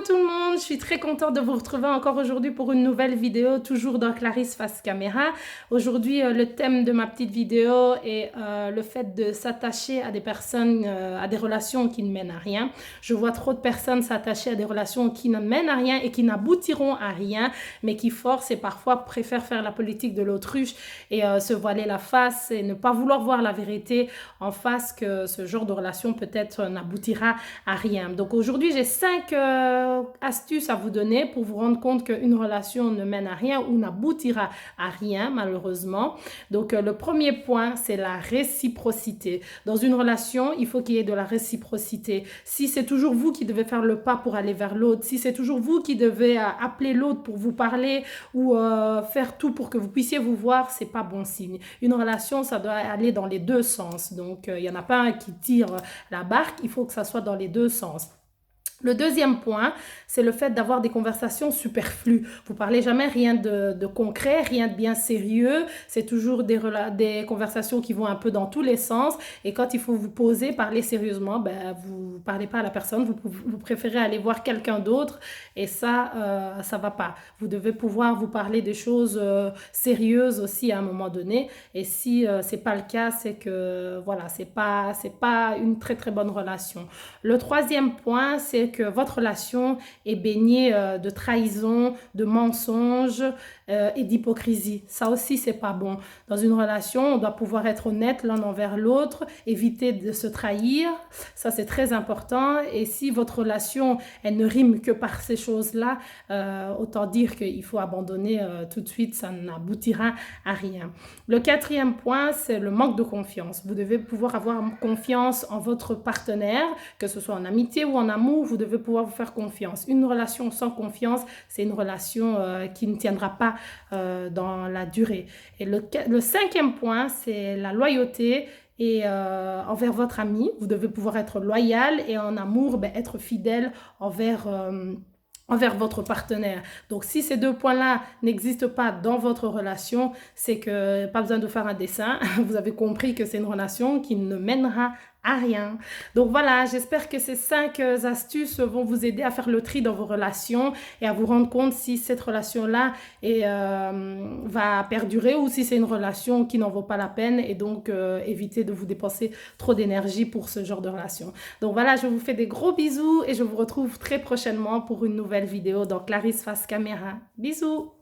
tout le monde, je suis très contente de vous retrouver encore aujourd'hui pour une nouvelle vidéo, toujours dans Clarisse Face Caméra. Aujourd'hui, le thème de ma petite vidéo est le fait de s'attacher à des personnes, à des relations qui ne mènent à rien. Je vois trop de personnes s'attacher à des relations qui ne mènent à rien et qui n'aboutiront à rien, mais qui forcent et parfois préfèrent faire la politique de l'autruche et se voiler la face et ne pas vouloir voir la vérité en face, que ce genre de relation peut-être n'aboutira à rien. Donc aujourd'hui, j'ai 5 astuces à vous donner pour vous rendre compte qu'une relation ne mène à rien ou n'aboutira à rien, malheureusement. Donc le premier point, c'est la réciprocité. Dans une relation, il faut qu'il y ait de la réciprocité. Si c'est toujours vous qui devez faire le pas pour aller vers l'autre, si c'est toujours vous qui devez appeler l'autre pour vous parler ou faire tout pour que vous puissiez vous voir, c'est pas bon signe. Une relation, ça doit aller dans les deux sens. Donc il n'y en a pas un qui tire la barque, il faut que ça soit dans les deux sens. Le deuxième point, c'est le fait d'avoir des conversations superflues. Vous parlez jamais rien de concret, rien de bien sérieux. C'est toujours des conversations qui vont un peu dans tous les sens. Et quand il faut vous poser, parler sérieusement, ben, vous parlez pas à la personne. Vous préférez aller voir quelqu'un d'autre. Et ça va pas. Vous devez pouvoir vous parler des choses sérieuses aussi à un moment donné. Et si c'est pas le cas, c'est que voilà, c'est pas une très très bonne relation. Le troisième point, c'est que votre relation est baignée de trahison, de mensonges et d'hypocrisie. Ça aussi, c'est pas bon. Dans une relation, on doit pouvoir être honnête l'un envers l'autre, éviter de se trahir. Ça, c'est très important. Et si votre relation, elle ne rime que par ces choses-là, autant dire qu'il faut abandonner tout de suite, ça n'aboutira à rien. Le quatrième point, c'est le manque de confiance. Vous devez pouvoir avoir confiance en votre partenaire, que ce soit en amitié ou en amour, vous devez pouvoir vous faire confiance. Une relation sans confiance, c'est une relation qui ne tiendra pas dans la durée. Et le cinquième point, c'est la loyauté. Et envers votre ami, vous devez pouvoir être loyal, et en amour, ben, être fidèle envers votre partenaire. Donc, si ces deux points-là n'existent pas dans votre relation, c'est que pas besoin de faire un dessin. Vous avez compris que c'est une relation qui ne mènera à rien. Donc voilà, j'espère que ces 5 astuces vont vous aider à faire le tri dans vos relations et à vous rendre compte si cette relation-là va perdurer ou si c'est une relation qui n'en vaut pas la peine, et donc éviter de vous dépenser trop d'énergie pour ce genre de relation. Donc voilà, je vous fais des gros bisous et je vous retrouve très prochainement pour une nouvelle vidéo dans Clarisse Face Caméra. Bisous!